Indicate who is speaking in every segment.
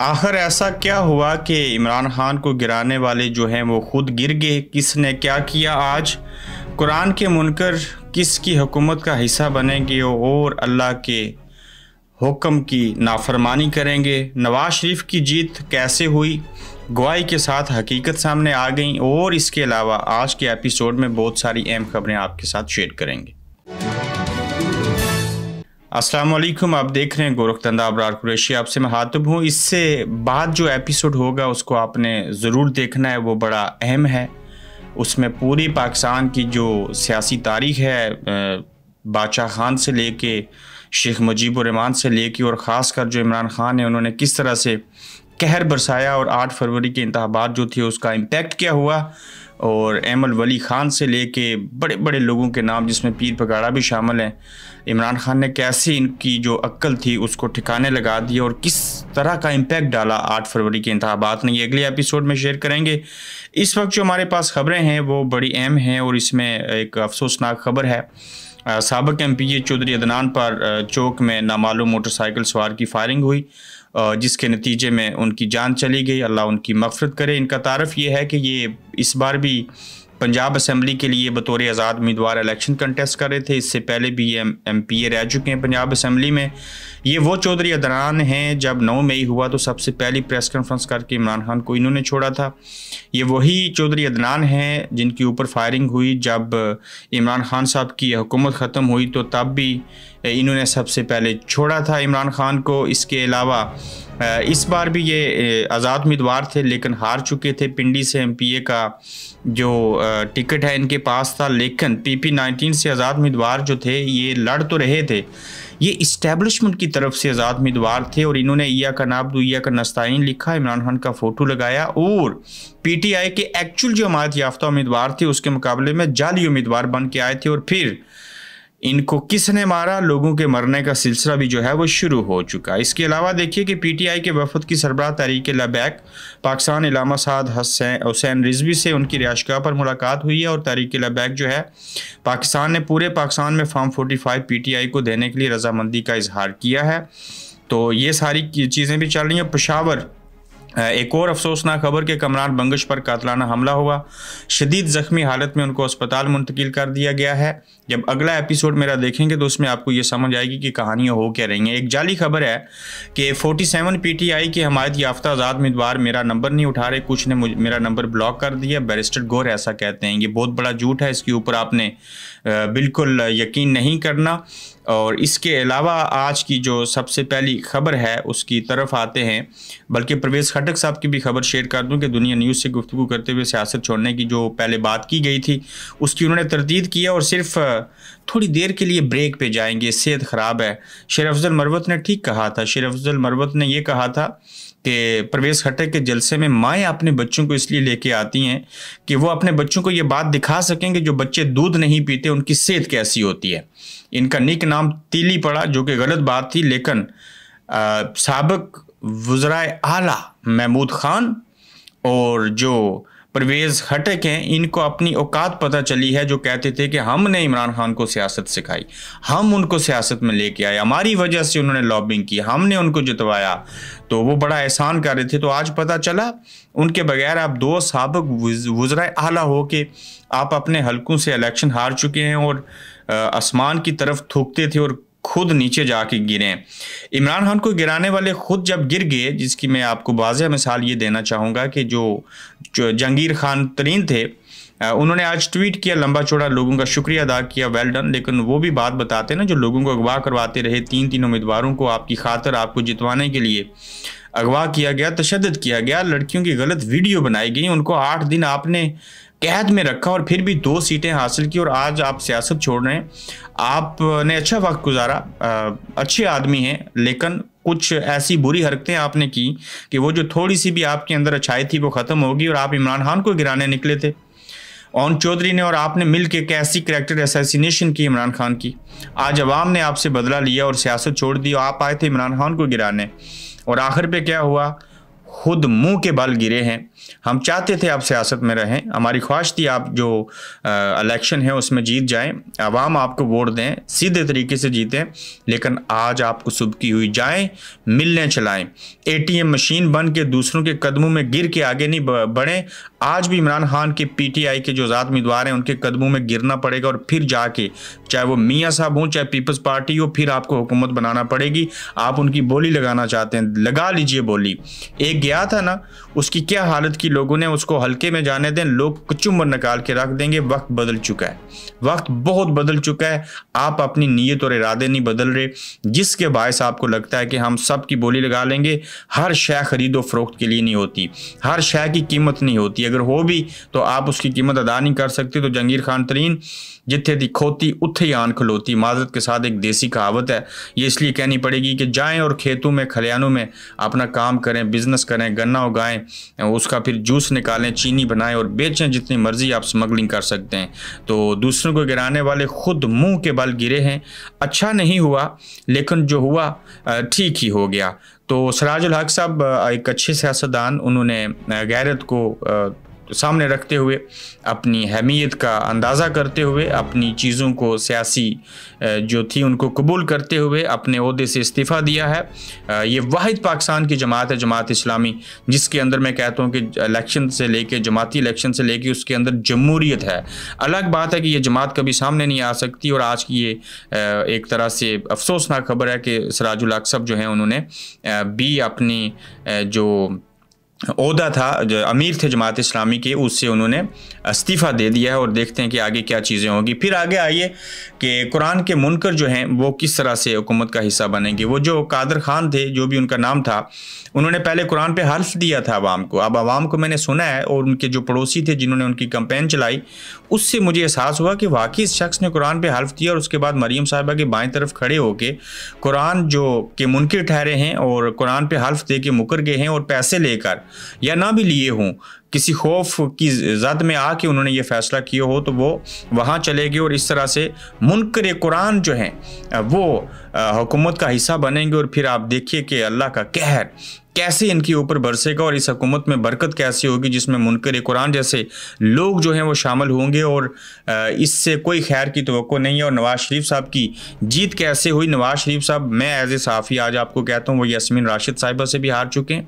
Speaker 1: आखिर ऐसा क्या हुआ कि इमरान खान को गिराने वाले जो हैं वो खुद गिर गए। किसने क्या किया? आज कुरान के मुनकर किसकी हुकूमत का हिस्सा बनेंगे और अल्लाह के हुक्म की नाफरमानी करेंगे। नवाज शरीफ की जीत कैसे हुई, गवाही के साथ हकीकत सामने आ गई और इसके अलावा आज के एपिसोड में बहुत सारी अहम खबरें आपके साथ शेयर करेंगे। अस्सलाम वालेकुम, आप देख रहे हैं गोरखधंधा अबरार कुरैशी। आपसे मैं हातिब हूँ। इससे बाद जो एपिसोड होगा उसको आपने ज़रूर देखना है, वो बड़ा अहम है। उसमें पूरी पाकिस्तान की जो सियासी तारीख है, बादशाह खान से लेके शेख मुजीबुर रहमान से लेके और ख़ास कर जो इमरान खान है उन्होंने किस तरह से कहर बरसाया और 8 फरवरी के इंतखाबात जो थे उसका इम्पेक्ट क्या हुआ, और अहमद वली ख़ान से लेके बड़े बड़े लोगों के नाम जिसमें पीर पगाड़ा भी शामिल हैं, इमरान खान ने कैसे इनकी जो अक्ल थी उसको ठिकाने लगा दिया और किस तरह का इम्पैक्ट डाला 8 फरवरी के इंतखाबात ने, ये अगले एपिसोड में शेयर करेंगे। इस वक्त जो हमारे पास खबरें हैं वो बड़ी अहम हैं और इसमें एक अफसोसनाक खबर है। साबिक MP चौधरी अदनान पर चौक में नामालूम मोटरसाइकिल सवार की फायरिंग हुई, जिसके नतीजे में उनकी जान चली गई। अल्लाह उनकी मग़फ़िरत करे। इनका तारफ़ ये है कि ये इस बार भी पंजाब असम्बली के लिए बतौर आज़ाद उम्मीदवार इलेक्शन कंटेस्ट कर रहे थे। इससे पहले भी ये MPA रह चुके हैं पंजाब असम्बली में। ये वो चौधरी अदनान हैं, जब 9 मई हुआ तो सबसे पहली प्रेस कॉन्फ्रेंस करके इमरान खान को इन्होंने छोड़ा था। ये वही चौधरी अदनान हैं जिनके ऊपर फायरिंग हुई जब इमरान खान साहब की हुकूमत ख़त्म हुई, तो तब भी इन्होंने सबसे पहले छोड़ा था इमरान खान को। इसके अलावा इस बार भी ये आज़ाद उम्मीदवार थे लेकिन हार चुके थे। पिंडी से MPA का जो टिकट है इनके पास था, लेकिन PP19 से आज़ाद उम्मीदवार जो थे ये लड़ तो रहे थे, ये इस्टेब्लिशमेंट की तरफ से आज़ाद उम्मीदवार थे और इन्होंने ईया का नाबदू ईया का नस्ताइन लिखा, इमरान खान का फ़ोटो लगाया और PTI के एक्चुअल जो हमायत याफ्ता उम्मीदवार थे उसके मुकाबले में जाली उम्मीदवार बन के आए थे। और फिर इनको किसने मारा, लोगों के मरने का सिलसिला भी जो है वो शुरू हो चुका है। इसके अलावा देखिए कि PTI के वफद की सरबराह तहरीक लबैक पाकिस्तान इलामा साद हुसैन रिजवी से उनकी रिहायशगाह पर मुलाकात हुई है और तहरीक लबैक जो है पाकिस्तान ने पूरे पाकिस्तान में फॉर्म 45 PTI को देने के लिए रजामंदी का इजहार किया है। तो ये सारी चीज़ें भी चल रही हैं। पेशावर एक और अफसोसनाक खबर के कमरान बंगश पर कातलाना हमला हुआ, शदीद ज़ख्मी हालत में उनको अस्पताल मुंतकिल कर दिया गया है। जब अगला एपिसोड मेरा देखेंगे तो उसमें आपको ये समझ आएगी कि कहानियाँ हो क्या रही हैं। एक जाली खबर है कि 47 PTI के हमायत याफ्ता आज़ाद उम्मीदवार मेरा नंबर नहीं उठा रहे, कुछ ने मेरा नंबर ब्लॉक कर दिया। बैरिस्टर गौर ऐसा कहते हैं, ये बहुत बड़ा झूठ है, इसके ऊपर आपने बिल्कुल यकीन नहीं करना। और इसके अलावा आज की जो सबसे पहली खबर है उसकी तरफ आते हैं, बल्कि परवेज़ खटक साहब की भी खबर शेयर कर दूं कि दुनिया न्यूज़ से गुफ्तगू करते हुए सियासत छोड़ने की जो पहले बात की गई थी उसकी उन्होंने तरदीद किया और सिर्फ थोड़ी देर के लिए ब्रेक पे जाएंगे, सेहत ख़राब है। शेर अफजल मरवत ने ठीक कहा था। शेर अफजल मरवत ने यह कहा था कि परवेज़ खटक के जलसे में माएँ अपने बच्चों को इसलिए लेके आती हैं कि वो अपने बच्चों को ये बात दिखा सकें कि जो बच्चे दूध नहीं पीते उनकी सेहत कैसी होती है। इनका निक नाम तीली पड़ा जो कि गलत बात थी, लेकिन साबिक वज़राए आला महमूद खान और जो परवेज़ खटक हैं इनको अपनी औकात पता चली है, जो कहते थे कि हमने इमरान खान को सियासत सिखाई, हम उनको सियासत में लेके आए, हमारी वजह से उन्होंने लॉबिंग की, हमने उनको जितवाया, तो वो बड़ा एहसान कर रहे थे। तो आज पता चला उनके बगैर आप 2 साबिक वज़राए आला हो के आप अपने हलकों से इलेक्शन हार चुके हैं और आसमान की तरफ थूकते थे और खुद नीचे जाके गिरे। इमरान खान को गिराने वाले खुद जब गिर गए, जिसकी मैं आपको वाज़ेह मिसाल ये देना चाहूँगा कि जो जहांगीर खान तरीन थे उन्होंने आज ट्वीट किया, लंबा चौड़ा लोगों का शुक्रिया अदा किया, वेल डन। लेकिन वो भी बात बताते ना, जो लोगों को अगवा करवाते रहे, 3 उम्मीदवारों को आपकी खातिर आपको जितवाने के लिए अगवा किया गया, तशद्दुद किया गया, लड़कियों की गलत वीडियो बनाई गई, उनको 8 दिन आपने कैद में रखा और फिर भी 2 सीटें हासिल की और आज आप सियासत छोड़ रहे हैं। आपने अच्छा वक्त गुजारा, अच्छे आदमी हैं, लेकिन कुछ ऐसी बुरी हरकतें आपने की कि वो जो थोड़ी सी भी आपके अंदर अच्छाई थी वो ख़त्म होगी और आप इमरान खान को गिराने निकले थे। ओन चौधरी ने और आपने मिल के कैसी करैक्टर असैसिनेशन की इमरान खान की। आज अवाम ने आपसे बदला लिया और सियासत छोड़ दी। आप आए थे इमरान खान को गिराने और आखिर पे क्या हुआ, खुद मुंह के बल गिरे हैं। हम चाहते थे आप सियासत में रहें, हमारी ख्वाहिश थी आप जो इलेक्शन है उसमें जीत जाएं, आवाम आपको वोट दें, सीधे तरीके से जीतें, लेकिन आज आपको सुबकी हुई जाएं, मिलने चलाएं, एटीएम मशीन बन के दूसरों के कदमों में गिर के आगे नहीं बढ़ें। आज भी इमरान खान के पीटीआई के जो ज़ात उम्मीदवार हैं उनके कदमों में गिरना पड़ेगा और फिर जाके, चाहे वो मियाँ साहब हों चाहे पीपल्स पार्टी हो, फिर आपको हुकूमत बनाना पड़ेगी। आप उनकी बोली लगाना चाहते हैं, लगा लीजिए बोली। एक गया था ना, उसकी क्या हालत की लोगों ने, उसको हल्के में जाने दें, लोग कचुम्बर निकाल के रख देंगे। वक्त बदल चुका है, वक्त बहुत बदल चुका है। आप अपनी नीयत और इरादे नहीं बदल रहे, जिसके बायस आपको लगता है कि हम सब की बोली लगा लेंगे। हर शय खरीदो फरोख्त के लिए नहीं होती, हर शय की कीमत नहीं होती, अगर हो भी तो आप उसकी कीमत अदा नहीं कर सकते। तो जंगीर खान तरीन, जिथे दी खोती उत्थे ही आन खलोती, माजरत के साथ एक देसी कहावत है, ये इसलिए कहनी पड़ेगी कि जाएं और खेतों में खलियानों में अपना काम करें, बिजनेस करें, गन्ना उगाएं, उसका फिर जूस निकालें, चीनी बनाएं और बेचें, जितनी मर्जी आप स्मगलिंग कर सकते हैं। तो दूसरों को गिराने वाले खुद मुंह के बल गिरे हैं। अच्छा नहीं हुआ, लेकिन जो हुआ ठीक ही हो गया। तो सिराजुल हक साहब एक अच्छे सियासतदान, उन्होंने गैरत को सामने रखते हुए, अपनी अहमियत का अंदाज़ा करते हुए, अपनी चीज़ों को सियासी जो थी उनको कबूल करते हुए अपने ओहदे से इस्तीफ़ा दिया है। ये वाहिद पाकिस्तान की जमात है, जमात इस्लामी, जिसके अंदर मैं कहता हूँ कि इलेक्शन से लेके, जमाती इलेक्शन से लेके, उसके अंदर जमहूरियत है। अलग बात है कि ये जमात कभी सामने नहीं आ सकती, और आज की ये एक तरह से अफसोसनाक खबर है कि सिराजुल हक साहब जो हैं उन्होंने भी अपनी जो ओहदा था, जो अमीर थे जमात इस्लामी के, उससे उन्होंने इस्तीफ़ा दे दिया है। और देखते हैं कि आगे क्या चीज़ें होंगी। फिर आगे आइए कि कुरान के मुनकर जो हैं वो किस तरह से हुकूमत का हिस्सा बनेंगे। वो जो कादर खान थे, जो भी उनका नाम था, उन्होंने पहले कुरान पे हल्फ दिया था आवाम को। अब आवाम को मैंने सुना है, और उनके जो पड़ोसी थे जिन्होंने उनकी कैंपेन चलाई, उससे मुझे एहसास हुआ कि वाकई इस शख्स ने कुरान पे हल्फ दिया और उसके बाद मरीम साहिबा के बाएं तरफ खड़े होके कुरान जो के मुनकर ठहरे हैं और कुरान पे हल्फ दे के मुकर गए हैं, और पैसे लेकर या ना भी लिए हों, किसी खौफ की ज़द में आके उन्होंने ये फ़ैसला किया हो, तो वो वहाँ चले गए और इस तरह से मुनकर कुरान जो हैं वो हुकूमत का हिस्सा बनेंगे। और फिर आप देखिए कि अल्लाह का कहर कैसे इनके ऊपर बरसेगा और इस हुकूमत में बरकत कैसी होगी, जिसमें मुनकर कुरान जैसे लोग जो हैं वो शामिल होंगे। और इससे कोई खैर की तवक्को नहीं है। और नवाज़ शरीफ साहब की जीत कैसे हुई? नवाज़ शरीफ साहब, मैं एज ए सहाफ़ी आज आपको कहता हूँ, वो यास्मीन राशिद साहिबा से भी हार चुके हैं,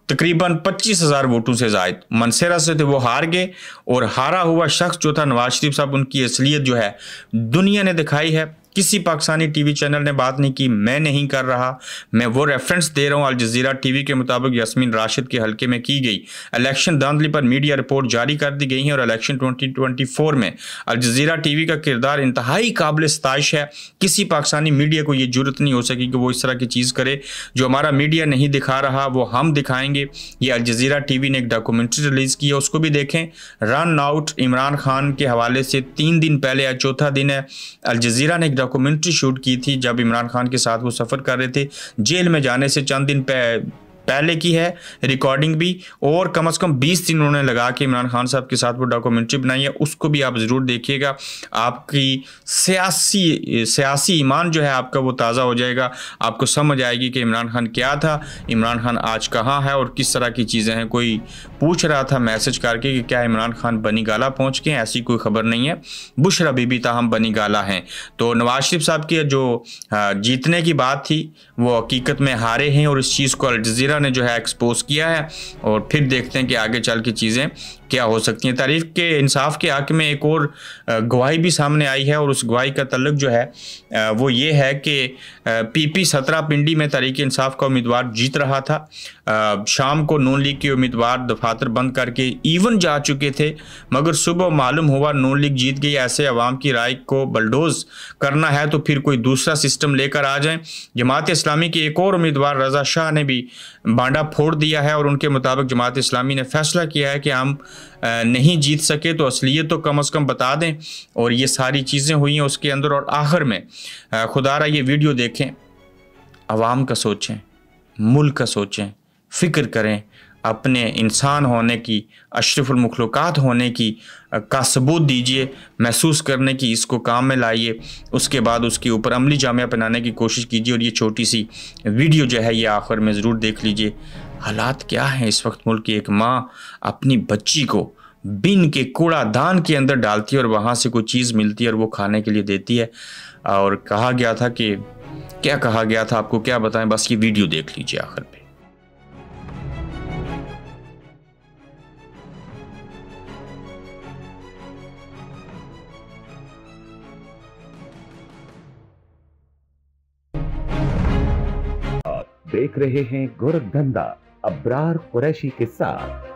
Speaker 1: तकरीबन 25,000 वोटों से ज़ायद। मनसेरा से थे वो हार गए, और हारा हुआ शख्स जो था नवाज शरीफ साहब, उनकी असलियत जो है दुनिया ने दिखाई है। किसी पाकिस्तानी टीवी चैनल ने बात नहीं की, मैं नहीं कर रहा, मैं वो रेफरेंस दे रहा हूँ। अल जज़ीरा टीवी के मुताबिक यास्मीन राशिद के हल्के में की गई इलेक्शन धांधली पर मीडिया रिपोर्ट जारी कर दी गई है, और इलेक्शन 2024 में अल जज़ीरा टीवी का किरदार इंतहाई काबिल सताइश है। किसी पाकिस्तानी मीडिया को ये जुर्रत नहीं हो सकी कि वो इस तरह की चीज़ करे। जो हमारा मीडिया नहीं दिखा रहा वो हम दिखाएंगे। ये अल जज़ीरा टीवी ने एक डॉक्यूमेंट्री रिलीज़ की है, उसको भी देखें। रन आउट इमरान खान के हवाले से 3 दिन पहले, या चौथा दिन है, अल जज़ीरा ने डॉक्यूमेंट्री शूट की थी जब इमरान खान के साथ वो सफ़र कर रहे थे। जेल में जाने से चंद दिन पहले की है रिकॉर्डिंग भी, और कम से कम 20 दिन उन्होंने लगा के इमरान खान साहब के साथ वो डॉक्यूमेंट्री बनाई है। उसको भी आप ज़रूर देखिएगा, आपकी सियासी ईमान जो है आपका वो ताज़ा हो जाएगा। आपको समझ आएगी कि इमरान खान क्या था, इमरान खान आज कहाँ है और किस तरह की चीज़ें हैं। कोई पूछ रहा था मैसेज करके कि क्या इमरान खान बनी गाला पहुँच गए, ऐसी कोई खबर नहीं है। बुशरा बीबी ताहम बनी गाला हैं। तो नवाज शरीफ साहब की जो जीतने की बात थी वो हकीकत में हारे हैं, और इस चीज़ को अल जज़ीरा ने जो है एक्सपोज किया है। और फिर देखते हैं कि आगे चल के चीज़ें क्या हो सकती हैं। तारीफ के इंसाफ के हक़ में एक और गवाही भी सामने आई है, और उस गवाही का तल्लुक जो है वो ये है कि PP 17 पिंडी में तहरीक इंसाफ का उम्मीदवार जीत रहा था। शाम को नून लीग के उम्मीदवार दफातर बंद करके इवन जा चुके थे, मगर सुबह मालूम हुआ नून लीग जीत गई। ऐसे अवाम की राय को बलडोज करना है तो फिर कोई दूसरा सिस्टम लेकर आ जाए। जमात इस्लामी के एक और उम्मीदवार रज़ा शाह ने भी बांडा फोड़ दिया है, और उनके मुताबिक जमात इस्लामी ने फैसला किया है कि हम नहीं जीत सके तो असलियत तो कम से कम बता दें। और ये सारी चीज़ें हुई हैं उसके अंदर। और आखिर में खुदारा ये वीडियो देखें, आवाम का सोचें, मुल्क का सोचें, फ़िक्र करें, अपने इंसान होने की, अशरफुल मखलूक़ात होने की का सबूत दीजिए, महसूस करने की, इसको काम में लाइए। उसके बाद उसके ऊपर अमली जामिया पहनाने की कोशिश कीजिए। और ये छोटी सी वीडियो जो है ये आखिर में ज़रूर देख लीजिए। हालात क्या हैं इस वक्त मुल्क की। एक माँ अपनी बच्ची को बिन के कूड़ादान के अंदर डालती है और वहाँ से कोई चीज़ मिलती है और वो खाने के लिए देती है। और कहा गया था कि, क्या कहा गया था आपको क्या बताएं, बस ये वीडियो देख लीजिए आखिर पे।
Speaker 2: देख रहे हैं गोरखधंधा अब्रार कुरैशी के साथ।